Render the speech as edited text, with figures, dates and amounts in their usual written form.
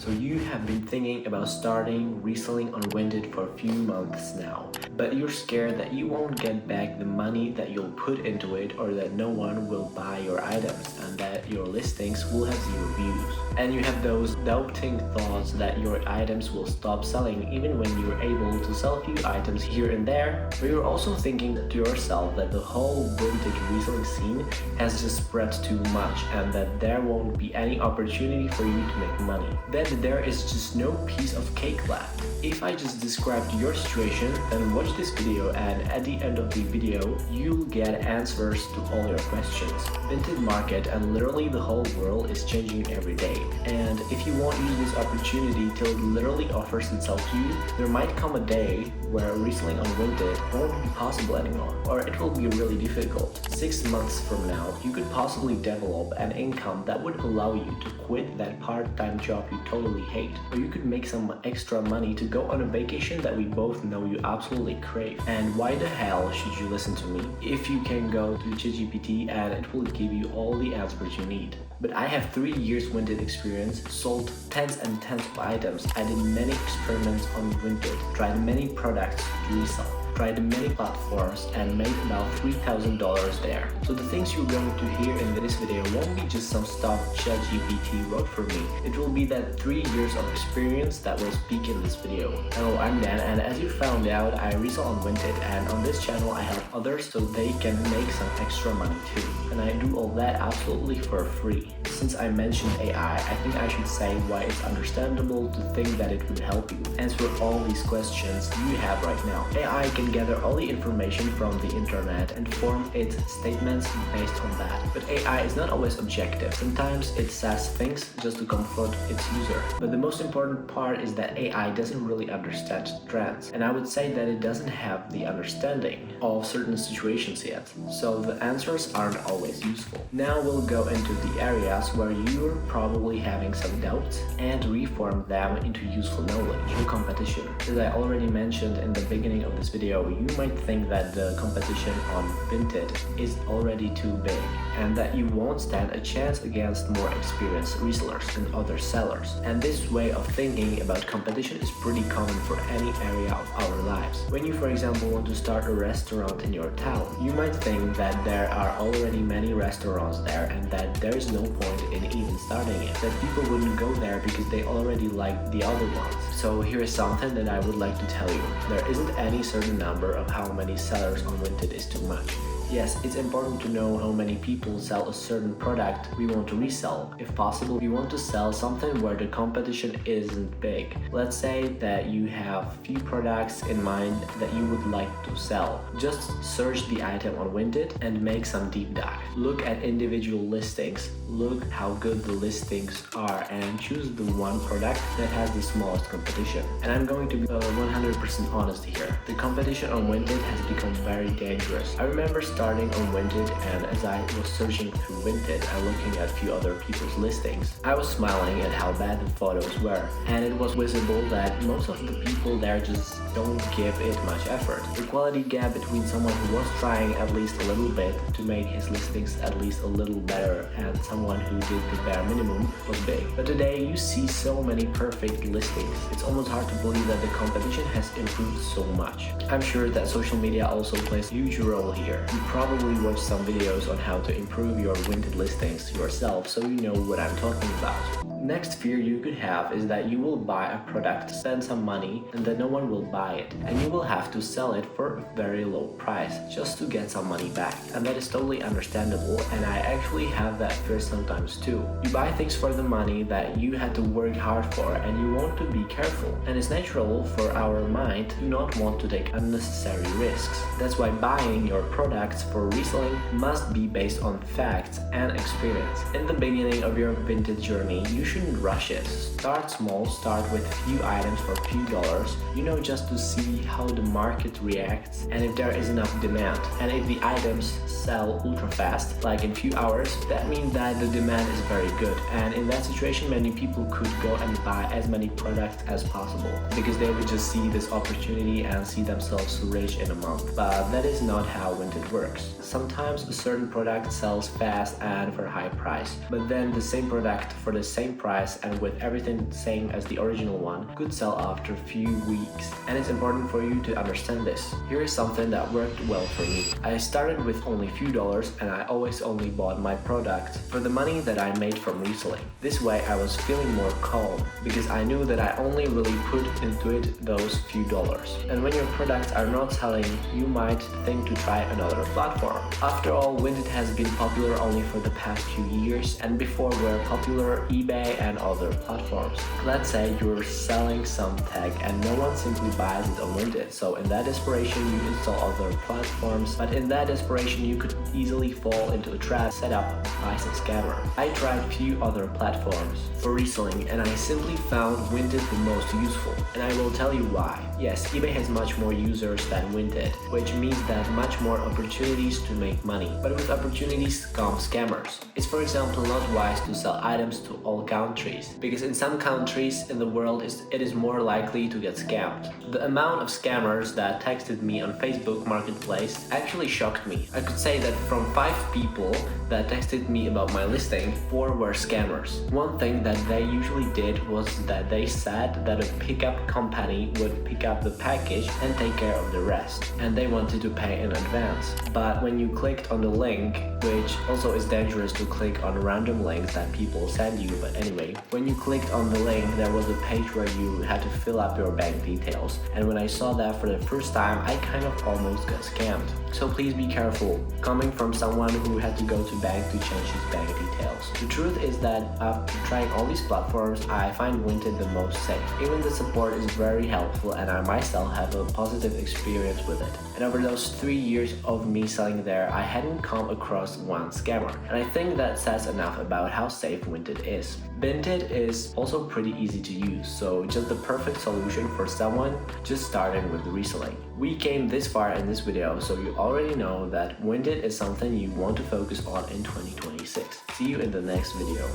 So you have been thinking about starting reselling on Vinted for a few months now, but you're scared that you won't get back the money that you'll put into it, or that no one will buy your items and that your listings will have zero views. And you have those doubting thoughts that your items will stop selling even when you're able to sell a few items here and there. But you're also thinking to yourself that the whole vintage reselling scene has just spread too much and that there won't be any opportunity for you to make money. That there is just no piece of cake left. If I just described your situation, then watch this video, and at the end of the video you'll get answers to all your questions. Vintage market and literally the whole world is changing every day, and if you won't use this opportunity till it literally offers itself to you, there might come a day where reselling on Vinted won't be possible anymore, or it will be really difficult. 6 months from now, you could possibly develop an income that would allow you to quit that part-time job you totally hate, or you could make some extra money to go on a vacation that we both know you absolutely crave. And why the hell should you listen to me if you can go to ChatGPT and it will give you all the answers you need? But I have 3 years Vinted experience, sold tens and tens of items. I did many experiments on Vinted, tried many products to resell, tried many platforms, and made about $3,000 there. So the things you're going to hear in this video won't be just some stuff ChatGPT wrote for me. It will be that 3 years of experience that will speak in this video. Hello, I'm Dan, and as you found out, I resell on Vinted, and on this channel I help others so they can make some extra money too. And I do all that absolutely for free. Since I mentioned AI, I think I should say why it's understandable to think that it would help you answer all these questions you have right now. AI can gather all the information from the internet and form its statements based on that. But AI is not always objective. Sometimes it says things just to comfort its user. But the most important part is that AI doesn't really understand trends, and I would say that it doesn't have the understanding of certain situations yet. So the answers aren't always useful. Now we'll go into the areas where you're probably having some doubts and reform them into useful knowledge. The competition. As I already mentioned in the beginning of this video, you might think that the competition on Vinted is already too big and that you won't stand a chance against more experienced resellers and other sellers. And this way of thinking about competition is pretty common for any area of our lives. When you, for example, want to start a restaurant in your town, you might think that there are already many restaurants there and that there is no point in even starting it, that people wouldn't go there because they already like the other ones. So here is something that I would like to tell you. There isn't any certain number of how many sellers on Vinted is too much. Yes, it's important to know how many people sell a certain product we want to resell. If possible, we want to sell something where the competition isn't big. Let's say that you have few products in mind that you would like to sell. Just search the item on Vinted and make some deep dive. Look at individual listings, look how good the listings are, and choose the one product that has the smallest competition. And I'm going to be 100% honest here. The competition on Vinted has become very dangerous. I remember starting on Vinted, and as I was searching through Vinted and looking at a few other people's listings, I was smiling at how bad the photos were, and it was visible that most of the people there just don't give it much effort. The quality gap between someone who was trying at least a little bit to make his listings at least a little better and someone who did the bare minimum was big. But today you see so many perfect listings. It's almost hard to believe that the competition has improved so much. I'm sure that social media also plays a huge role here. You probably watched some videos on how to improve your Vinted listings yourself, so you know what I'm talking about. Next fear you could have is that you will buy a product, spend some money, and then no one will buy it, and you will have to sell it for a very low price just to get some money back. And that is totally understandable, and I actually have that fear sometimes too. You buy things for the money that you had to work hard for, and you want to be careful. And it's natural for our mind to not want to take unnecessary risks. That's why buying your products for reselling must be based on facts and experience. In the beginning of your Vinted journey, you shouldn't rush it. Start small, start with few items for a few dollars, just to see how the market reacts and if there is enough demand. And if the items sell ultra fast, like in few hours, that means that the demand is very good. And in that situation, many people could go and buy as many products as possible because they would just see this opportunity and see themselves rich in a month. But that is not how Vinted works. Sometimes a certain product sells fast and for a high price, but then the same product for the same price and with everything something same as the original one could sell after a few weeks, and it's important for you to understand this. Here is something that worked well for me. I started with only a few dollars, and I always only bought my product for the money that I made from reselling. This way I was feeling more calm because I knew that I only really put into it those few dollars. And when your products are not selling, you might think to try another platform. After all, Vinted has been popular only for the past few years, and before were popular eBay and other platforms. Let's say you're selling some tech and no one simply buys it on Vinted, so in that desperation you install other platforms, but in that desperation you could easily fall into a trap set up by some scammer. I tried few other platforms for reselling and I simply found Vinted the most useful, and I will tell you why. Yes, eBay has much more users than Vinted, which means that much more opportunities to make money. But with opportunities come scammers. It's for example not wise to sell items to all countries, because in some countries in the world it is more likely to get scammed. The amount of scammers that texted me on Facebook Marketplace actually shocked me. I could say that from 5 people that texted me about my listing, 4 were scammers. One thing that they usually did was that they said that a pickup company would pick up the package and take care of the rest, and they wanted to pay in advance. But when you clicked on the link, which also is dangerous to click on random links that people send you, but anyway, when you clicked on the link, there was a page where you had to fill up your bank details, and when I saw that for the first time, I kind of almost got scammed. So please be careful, coming from someone who had to go to bank to change his bank details. The truth is that after trying all these platforms, I find Vinted the most safe. Even the support is very helpful, and I myself have a positive experience with it. And over those 3 years of me selling there, I hadn't come across one scammer. And I think that says enough about how safe Vinted is. Vinted is also pretty easy to use, so just the perfect solution for someone just starting with reselling. We came this far in this video, so you already know that Vinted is something you want to focus on in 2026. See you in the next video.